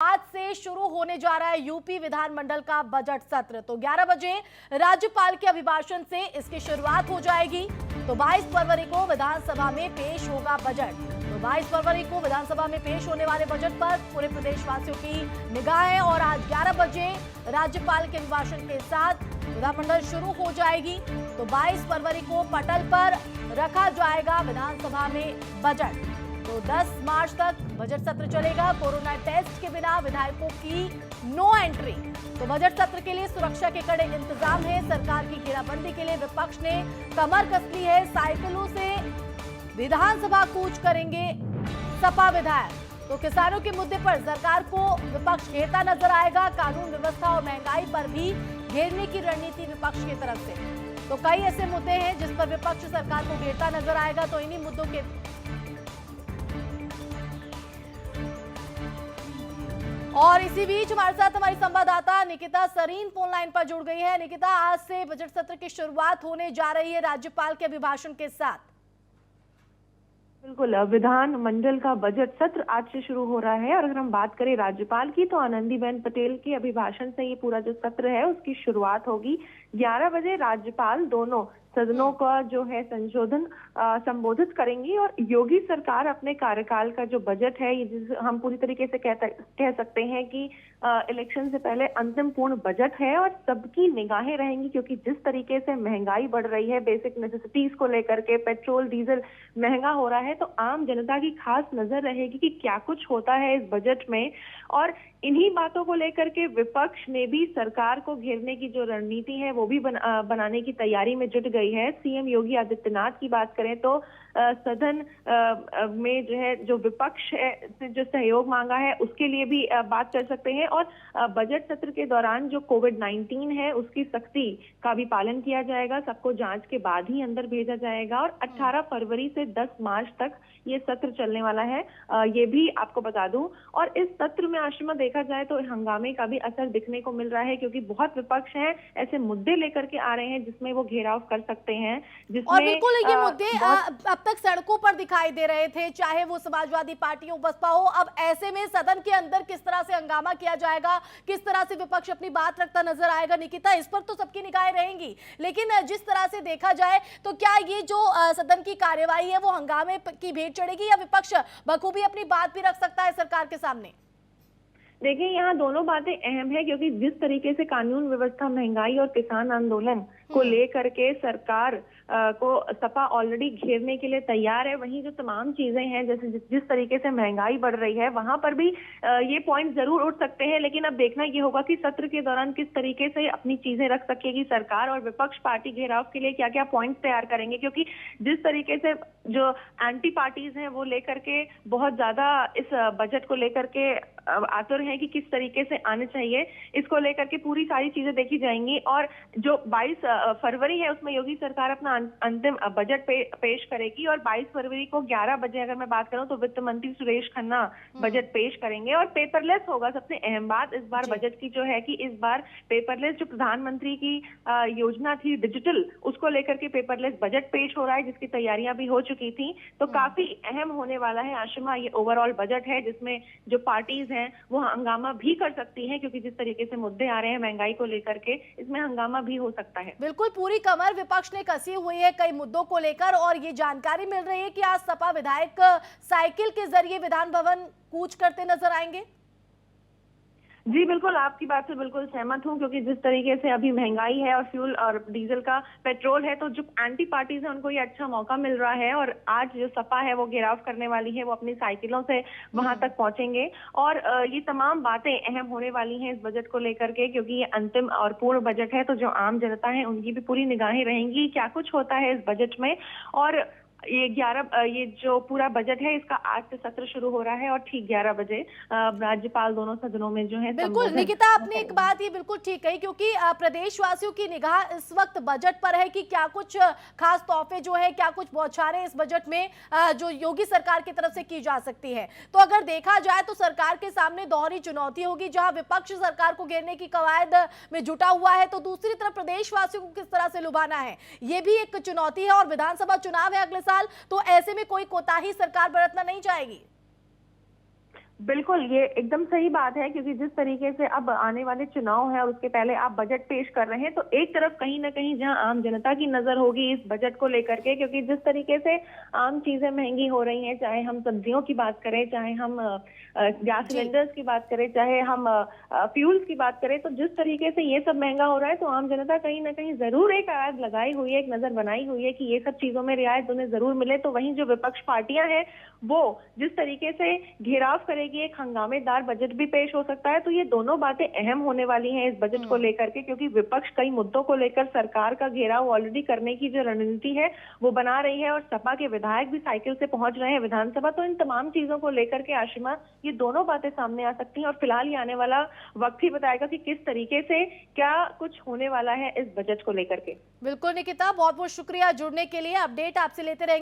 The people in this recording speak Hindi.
आज से शुरू होने जा रहा है यूपी विधानमंडल का बजट सत्र। तो 11 बजे राज्यपाल के अभिभाषण से इसकी शुरुआत हो जाएगी। तो 22 फरवरी को विधानसभा में पेश होगा बजट। तो 22 फरवरी को विधानसभा में पेश होने वाले बजट पर पूरे प्रदेशवासियों की निगाहें और आज 11 बजे राज्यपाल के अभिभाषण के साथ विधानमंडल शुरू हो जाएगी। तो 22 फरवरी को पटल पर रखा जाएगा विधानसभा में बजट। तो 10 मार्च तक बजट सत्र चलेगा। कोरोना टेस्ट के बिना विधायकों की नो एंट्री। तो बजट सत्र के लिए सुरक्षा के कड़े इंतजाम है। सरकार की घेराबंदी के लिए विपक्ष ने कमर कस ली है। साइकिलों से विधानसभा कूच करेंगे सपा विधायक। तो किसानों के मुद्दे पर सरकार को विपक्ष घेरता नजर आएगा। कानून व्यवस्था और महंगाई पर भी घेरने की रणनीति विपक्ष की तरफ से। तो कई ऐसे मुद्दे हैं जिस पर विपक्ष सरकार को घेरता नजर आएगा। तो इन्हीं मुद्दों के और इसी बीच हमारे साथ हमारी संवाददाता निकिता सरीन फोन लाइन पर जुड़ गई है। निकिता, आज से बजट सत्र की शुरुआत होने जा रही है राज्यपाल के अभिभाषण के साथ। बिल्कुल, विधान मंडल का बजट सत्र आज से शुरू हो रहा है। और अगर हम बात करें राज्यपाल की, तो आनंदीबेन पटेल के अभिभाषण से ये पूरा जो सत्र है उसकी शुरुआत होगी। 11 बजे राज्यपाल दोनों सदनों का जो है संबोधित करेंगी और योगी सरकार अपने कार्यकाल का जो बजट है, ये हम पूरी तरीके से कह सकते हैं कि इलेक्शन से पहले अंतिम पूर्ण बजट है। और सबकी निगाहें रहेंगी क्योंकि जिस तरीके से महंगाई बढ़ रही है, बेसिक नेसेसिटीज को लेकर के पेट्रोल डीजल महंगा हो रहा है, तो आम जनता की खास नजर रहेगी कि क्या कुछ होता है इस बजट में। और इन्हीं बातों को लेकर के विपक्ष ने भी सरकार को घेरने की जो रणनीति है वो भी बनाने की तैयारी में जुट गई है। सीएम योगी आदित्यनाथ की बात करें तो सदन में जो है जो विपक्ष से जो सहयोग मांगा है उसके लिए भी बात कर सकते हैं। और बजट सत्र के दौरान जो कोविड-19 है उसकी सख्ती का भी पालन किया जाएगा। सबको जांच के बाद ही अंदर भेजा जाएगा। और 18 फरवरी से 10 मार्च तक ये सत्र चलने वाला है, ये भी आपको बता दूं। और इस सत्र में आशिमा देखा जाए तो हंगामे का भी असर दिखने को मिल रहा है क्योंकि बहुत विपक्ष है ऐसे मुद्दे लेकर के आ रहे हैं जिसमें वो घेराव कर सकते हैं। जिसमें और बिल्कुल ये मुद्दे अब तक सड़कों पर दिखाई दे रहे थे, चाहे वो समाजवादी पार्टी हो, बसपा हो। अब ऐसे में सदन के अंदर किस तरह से हंगामा किया जाएगा, किस तरह से विपक्ष अपनी बात रखता नजर आएगा, निकिता, इस पर तो सबकी निगाहें रहेंगी। लेकिन जिस तरह से देखा जाए तो क्या ये जो सदन की कार्यवाही है वो हंगामे की भेंट चढ़ेगी या विपक्ष बखूबी अपनी बात भी रख सकता है सरकार के सामने? देखिए, यहाँ दोनों बातें अहम है क्योंकि जिस तरीके से कानून व्यवस्था, महंगाई और किसान आंदोलन को लेकर के सरकार को सपा ऑलरेडी घेरने के लिए तैयार है, वहीं जो तमाम चीजें हैं जैसे जिस तरीके से महंगाई बढ़ रही है वहां पर भी ये पॉइंट जरूर उठ सकते हैं। लेकिन अब देखना ये होगा कि सत्र के दौरान किस तरीके से अपनी चीजें रख सकेगी सरकार और विपक्ष पार्टी घेराव के लिए क्या क्या पॉइंट तैयार करेंगे। क्योंकि जिस तरीके से जो एंटी पार्टीज हैं वो लेकर के बहुत ज्यादा इस बजट को लेकर के आतुर है कि किस तरीके से आने चाहिए, इसको लेकर के पूरी सारी चीजें देखी जाएंगी। और जो 22 फरवरी है उसमें योगी सरकार अपना अंतिम बजट पेश करेगी। और 22 फरवरी को 11 बजे अगर मैं बात करूं तो वित्त मंत्री सुरेश खन्ना बजट पेश करेंगे और पेपरलेस होगा। सबसे अहम बात इस बार बजट की जो है कि इस बार पेपरलेस जो प्रधानमंत्री की योजना थी डिजिटल, उसको लेकर के पेपरलेस बजट पेश हो रहा है जिसकी तैयारियां भी हो चुकी थी। तो काफी अहम होने वाला है आशिमा ये ओवरऑल बजट है जिसमें जो पार्टीज हैं वो हंगामा भी कर सकती हैं क्योंकि जिस तरीके से मुद्दे आ रहे हैं महंगाई को लेकर के, इसमें हंगामा भी हो सकता है। बिल्कुल पूरी कमर विपक्ष ने कसी हुई है कई मुद्दों को लेकर और ये जानकारी मिल रही है कि आज सपा विधायक साइकिल के जरिए विधान भवन कूच करते नजर आएंगे। जी बिल्कुल, आपकी बात से बिल्कुल सहमत हूं क्योंकि जिस तरीके से अभी महंगाई है और फ्यूल और डीजल का पेट्रोल है तो जो एंटी पार्टीज है उनको ये अच्छा मौका मिल रहा है। और आज जो सपा है वो घेराव करने वाली है, वो अपनी साइकिलों से वहां तक पहुंचेंगे। और ये तमाम बातें अहम होने वाली हैं इस बजट को लेकर के क्योंकि ये अंतिम और पूर्ण बजट है। तो जो आम जनता है उनकी भी पूरी निगाहें रहेंगी क्या कुछ होता है इस बजट में। और ये जो पूरा बजट है इसका आज से सत्र शुरू हो रहा है और ठीक 11 बजे राज्यपाल दोनों सदनों में जो है। बिल्कुल निकिता, आपने एक बात ये बिल्कुल ठीक कही क्योंकि प्रदेशवासियों की निगाह इस वक्त बजट पर है कि क्या कुछ खास तोहफे जो है, क्या कुछ बौछारें इस बजट में जो योगी सरकार की तरफ से की जा सकती है। तो अगर देखा जाए तो सरकार के सामने दोहरी चुनौती होगी, जहां विपक्ष सरकार को घेरने की कवायद में जुटा हुआ है तो दूसरी तरफ प्रदेशवासियों को किस तरह से लुभाना है ये भी एक चुनौती है। और विधानसभा चुनाव है अगले साल, तो ऐसे में कोई कोताही सरकार बरतना नहीं चाहेगी। बिल्कुल, ये एकदम सही बात है, क्योंकि जिस तरीके से अब आने वाले चुनाव है और उसके पहले आप बजट पेश कर रहे हैं, तो एक तरफ कहीं न कहीं जहां आम जनता की नज़र होगी इस बजट को लेकर के, क्योंकि जिस तरीके से आम चीज़ें महँगी हो रही हैं, चाहे हम सब्जियों की बात करें, चाहे हम गैस जी। सिलेंडर्स की बात करें, चाहे हम फ्यूल्स की बात करें, तो जिस तरीके से ये सब महँगा हो रहा है, तो आम जनता कहीं न कहीं ज़रूर एक आग लगाई हुई है, एक नज़र बनाई हुई है कि ये सब चीज़ों में रियायत उन्हें ज़रूर मिले। तो वहीं जो विपक्ष पार्टियां हैं, वो जिस तरीके से घेराव करेगी, एक हंगामेदार बजट भी पेश हो सकता है। तो ये दोनों बातें अहम होने वाली हैं इस बजट को लेकर के, क्योंकि विपक्ष कई मुद्दों को लेकर सरकार का घेराव ऑलरेडी करने की जो रणनीति है वो बना रही है, और सपा के विधायक भी साइकिल से पहुंच रहे हैं विधानसभा। तो इन तमाम चीजों को लेकर के आशिमा, ये दोनों बातें सामने आ सकती हैं, और फिलहाल ये आने वाला वक्त ही बताएगा कि किस तरीके से क्या कुछ होने वाला है इस बजट को लेकर के। बिल्कुल निकिता, बहुत बहुत शुक्रिया जुड़ने के लिए। अपडेट आपसे लेते रहेंगे।